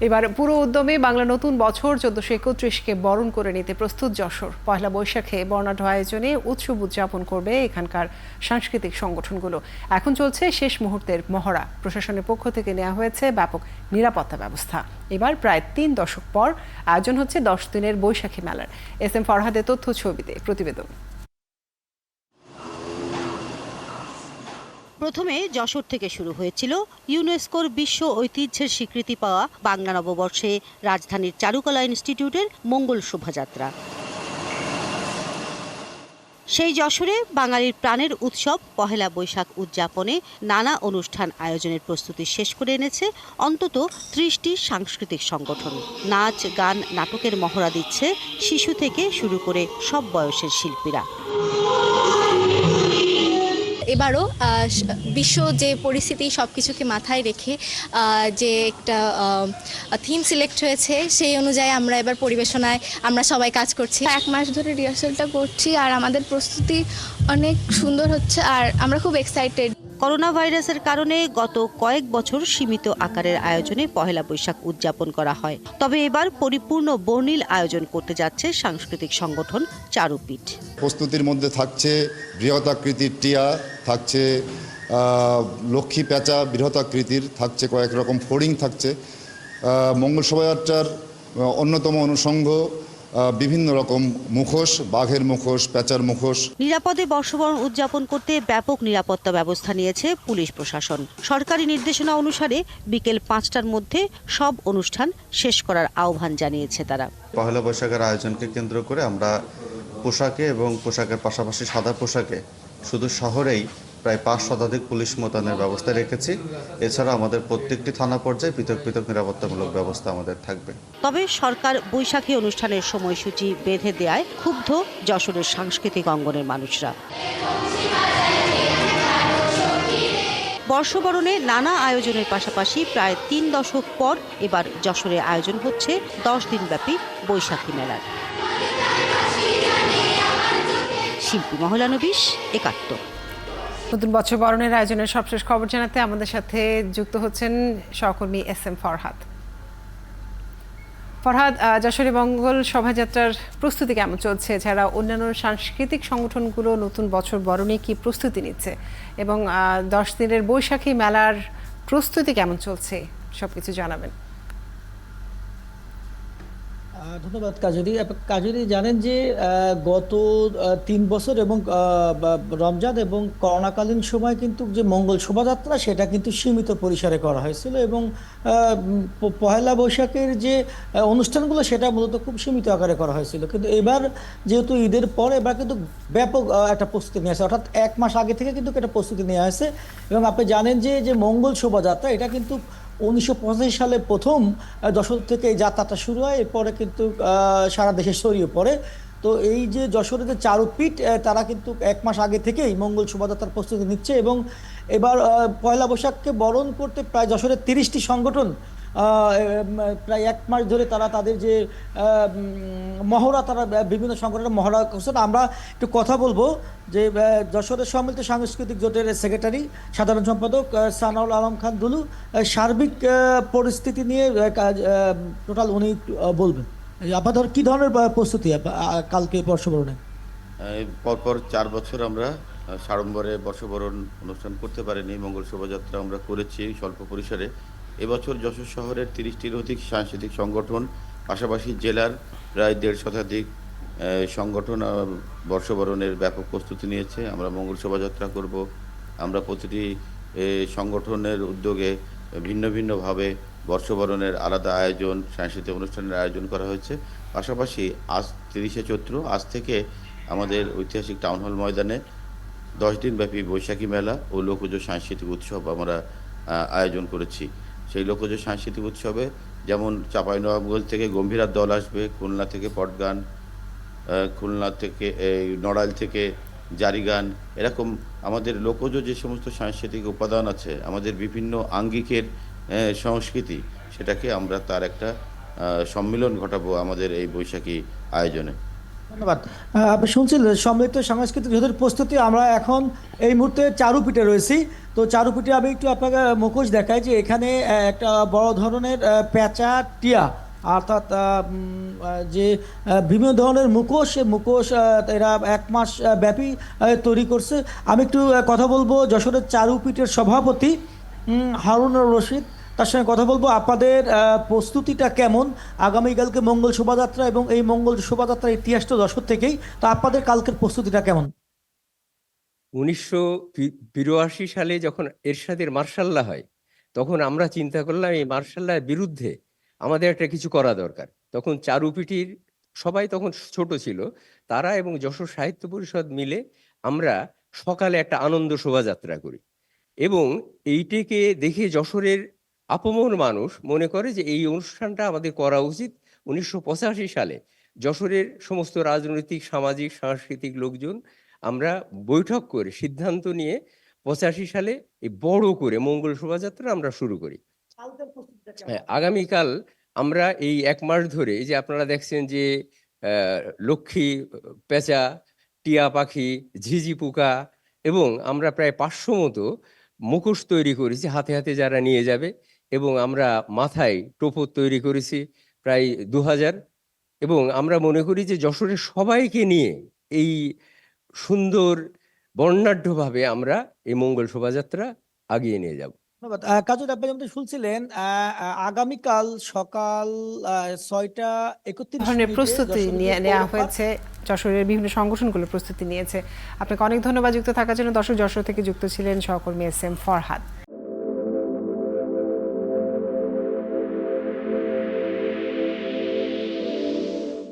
এবার পুরো উদ্যমে বাংলা নতুন বছর 1431কে বরণ করে নিতে প্রস্তুত যশোর। পয়লা বৈশাখে বর্ণাঢ্য আয়োজনে উৎসব উদযাপন করবে এখানকার সাংস্কৃতিক সংগঠনগুলো। এখন চলছে শেষ মুহূর্তের মহড়া। প্রশাসনের পক্ষ থেকে নেওয়া হয়েছে ব্যাপক নিরাপত্তা ব্যবস্থা। এবার প্রায় 3 দশক পর আয়োজন হচ্ছে 10 দিনের বৈশাখী মেলার। এস এম ফরহাদের তথ্য ছবিতে প্রতিবেদন। প্রথমে যশোর থেকে শুরু হয়েছিল ইউনেস্কোর বিশ্ব ঐতিহ্যের স্বীকৃতি পাওয়া বাংলা নববর্ষে রাজধানীর চারুকলা ইনস্টিটিউটের মঙ্গল শোভাযাত্রা। সেই যশোরে বাঙালির প্রাণের উৎসব পহেলা বৈশাখ উদযাপনে নানা অনুষ্ঠান আয়োজনের প্রস্তুতি শেষ করে এনেছে অন্তত 30টি সাংস্কৃতিক সংগঠন। নাচ, গান, নাটকের মহড়া দিচ্ছে শিশু থেকে শুরু করে সব বয়সের শিল্পীরা। এবারও বিশ্ব যে পরিস্থিতি সবকিছুকে মাথায় রেখে যে একটা থিম সিলেক্ট হয়েছে সেই অনুযায়ী আমরা এবার পরিবেশনায় আমরা সবাই কাজ করছি। 1 মাস ধরে রিহার্সালটা করছি আর আমাদের প্রস্তুতি অনেক সুন্দর হচ্ছে আর আমরা খুব এক্সাইটেড। করোনা ভাইরাসের কারণে গত কয়েক বছর সীমিত আকারের আয়োজনে পহেলা বৈশাখ উদযাপন করা হয়। তবে এবার পরিপূর্ণ বর্ণিল আয়োজন করতে যাচ্ছে সাংস্কৃতিক সংগঠন চারুপীঠ। প্রস্তুতির মধ্যে থাকছে বৃহতাকৃতির টিয়া, থাকছে লক্ষ্মী পেঁচা বৃহতাকৃতির, থাকছে কয়েক রকম ফড়িং, থাকছে মঙ্গল শোভাযাত্রার অন্যতম অনুষঙ্গ বিভিন্ন রকম মুখোশ, বাঘের মুখোশ, পেঁচার মুখোশ। নিরাপদে বর্ষবরণ উদযাপন করতে ব্যাপক নিরাপত্তা ব্যবস্থা নিয়েছে পুলিশ প্রশাসন। সরকারি নির্দেশনা অনুসারে বিকেল 5টার মধ্যে সব অনুষ্ঠান শেষ করার আহ্বান জানিয়েছে তারা। পহেলা বৈশাখের আয়োজনকে কেন্দ্র করে আমরা পোশাকে এবং পোশাকের পাশাপাশি সাদা পোশাকে শুধু শহরেই প্রায় 5 শতাধিক পুলিশ মোতায়েনের ব্যবস্থা রেখেছি। এছাড়া আমাদের প্রত্যেকটি থানা পর্যায়ে পৃথক পৃথক নিরাপত্তামূলক ব্যবস্থা আমাদের থাকবে। তবে সরকার বৈশাখী অনুষ্ঠানের সময়সূচি বেঁধে দেয়ায় ক্ষুব্ধ যশোরের সাংস্কৃতিক অঙ্গনের মানুষরা। বর্ষবরণে নানা আয়োজনের পাশাপাশি প্রায় 3 দশক পর এবার যশোরে আয়োজন হচ্ছে 10 দিনব্যাপী বৈশাখী মেলার। শিল্পী মহলানবিশ, 71। নতুন বছর বরণের আয়োজনের সবশেষ খবর জানাতে আমাদের সাথে যুক্ত হচ্ছেন সহকর্মী এস এম ফরহাদ। ফরহাদ, যশোরে মঙ্গল শোভাযাত্রার প্রস্তুতি কেমন চলছে? এছাড়া অন্যান্য সাংস্কৃতিক সংগঠনগুলো নতুন বছর বরণে কি প্রস্তুতি নিচ্ছে এবং 10 দিনের বৈশাখী মেলার প্রস্তুতি কেমন চলছে সবকিছু জানাবেন। ধন্যবাদ কাজরি। কাজরি জানেন যে গত 3 বছর এবং রমজান এবং করোনাকালীন সময় কিন্তু যে মঙ্গল শোভাযাত্রা সেটা কিন্তু সীমিত পরিসরে করা হয়েছিল এবং পহেলা বৈশাখের যে অনুষ্ঠানগুলো সেটা মূলত খুব সীমিত আকারে করা হয়েছিল। কিন্তু এবার যেহেতু ঈদের পর এবার কিন্তু ব্যাপক একটা প্রস্তুতি নিয়ে আসে, অর্থাৎ 1 মাস আগে থেকে কিন্তু একটা প্রস্তুতি নিয়ে আসে। এবং আপনি জানেন যে মঙ্গল শোভাযাত্রা এটা কিন্তু 1985 সালে প্রথম যশোর থেকে এই যাত্রাটা শুরু হয়, এরপরে কিন্তু সারা দেশে ছড়িয়ে পড়ে। তো এই যে যশোরের যে চারুপীঠ তারা কিন্তু 1 মাস আগে থেকেই মঙ্গল শোভাযাত্রার প্রস্তুতি নিচ্ছে এবং এবার পয়লা বৈশাখকে বরণ করতে প্রায় যশোরের 30টি সংগঠন প্রায় 1 মাস ধরে তারা তাদের যে মহড়া, তারা বিভিন্ন সংগঠনের মহড়া করছেন। আমরা একটু কথা বলবো যে যশোরের সম্মিলিত সাংস্কৃতিক জোটের সেক্রেটারি সাধারণ সম্পাদক সানাউল আলম খান দুলু সার্বিক পরিস্থিতি নিয়ে টোটাল উনি বলবেন। আপনাদের কি ধরনের প্রস্তুতি কালকে বর্ষবরণে? পরপর 4 বছর আমরা সাড়ম্বরে বর্ষবরণ অনুষ্ঠান করতে পারিনি। মঙ্গল শোভাযাত্রা আমরা করেছি স্বল্প পরিসরে। এবছর যশোর শহরের 30টির অধিক সাংস্কৃতিক সংগঠন, পাশাপাশি জেলার প্রায় 150 শতাধিক সংগঠন বর্ষবরণের ব্যাপক প্রস্তুতি নিয়েছে। আমরা মঙ্গল শোভাযাত্রা করব। আমরা প্রতিটি সংগঠনের উদ্যোগে ভিন্ন ভিন্নভাবে বর্ষবরণের আলাদা আয়োজন, সাংস্কৃতিক অনুষ্ঠানের আয়োজন করা হয়েছে। পাশাপাশি আজ 30শে চৈত্র, আজ থেকে আমাদের ঐতিহাসিক টাউন হল ময়দানে 10 দিনব্যাপী বৈশাখী মেলা ও লোকজ সাংস্কৃতিক উৎসব আমরা আয়োজন করেছি। সেই লোকজ সাংস্কৃতিক উৎসবে যেমন চাঁপাইনবাবগঞ্জ থেকে গম্ভীরার দল আসবে, খুলনা থেকে পটগান, খুলনা থেকে নড়াইল থেকে জারিগান, এরকম আমাদের লোকজ যে সমস্ত সাংস্কৃতিক উপাদান আছে, আমাদের বিভিন্ন আঙ্গিকের সংস্কৃতি, সেটাকে আমরা তার একটা সম্মিলন ঘটাবো আমাদের এই বৈশাখী আয়োজনে। ধন্যবাদ। আপনি শুনছিলেন সম্মিলিত সাংস্কৃতিক যৌথের প্রস্তুতি। আমরা এখন এই মুহূর্তে চারুপীঠে রয়েছি। তো চারুপীঠে আমি একটু আপনাকে মুখোশ দেখাই যে এখানে একটা বড় ধরনের পেঁচা টিয়া, অর্থাৎ যে বিভিন্ন ধরনের মুখোশ, সে মুখোশ এরা 1 মাস ব্যাপী তৈরি করছে। আমি একটু কথা বলবো যশোরের চারুপীঠের সভাপতি হারুনুর রশিদ, তার সঙ্গে কথা বলবো। আপনাদের প্রস্তুতিটা কেমন? আগামীকালকে মঙ্গল শোভাযাত্রা এবং এই মঙ্গল শোভাযাত্রার ইতিহাস তো যশোর থেকেই, তো আপনাদের কালকের প্রস্তুতিটা কেমন? 1982 সালে যখন এরশাদের মার্শাল্লাহ হয়, তখন আমরা চিন্তা করলাম এই মার্শাল্লাহর বিরুদ্ধে আমাদের একটা কিছু করা দরকার। তখন চারুপিটির সবাই তখন ছোট ছিল, তারা এবং যশোর সাহিত্য পরিষদ মিলে আমরা সকালে একটা আনন্দ শোভাযাত্রা করি এবং এইটাকে দেখে যশোরের আপামর মানুষ মনে করে যে এই অনুষ্ঠানটা আমাদের করা উচিত। 1985 সালে যশোরের সমস্ত রাজনৈতিক, সামাজিক, সাংস্কৃতিক লোকজন আমরা বৈঠক করে সিদ্ধান্ত নিয়ে 85 সালে এই বড় করে মঙ্গল শোভাযাত্রা আমরা শুরু করি। হ্যাঁ, আগামীকাল আমরা এই 1 মাস ধরে এই যে আপনারা দেখছেন যে লক্ষ্মী পেঁচা, টিয়া পাখি, ঝিঝি পোকা এবং আমরা প্রায় 500 মতো মুখোশ তৈরি করেছি হাতে হাতে যারা নিয়ে যাবে, এবং আমরা মাথায় টোপর তৈরি করেছি প্রায় 2000। এবং আমরা মনে করি যে যশোরের সবাইকে নিয়ে এই সুন্দর বর্ণাঢ্যভাবে আমরা এই মঙ্গল শোভাযাত্রা আগিয়ে নিয়ে যাব। ধন্যবাদ। কাজল, আপনি যেমন শুনছিলেন আগামীকাল সকাল 6টা 31 ধরনের মিনিটে প্রস্তুতি যশোরের নিয়ে যে নেওয়া পৌরপাড়, হয়েছে, যশোরের বিভিন্ন সংগঠনগুলো প্রস্তুতি নিয়েছে। আপনাকে অনেক ধন্যবাদ যুক্ত থাকার জন্য। দর্শক, যশোর থেকে যুক্ত ছিলেন সহকর্মী SM ফরহাদ।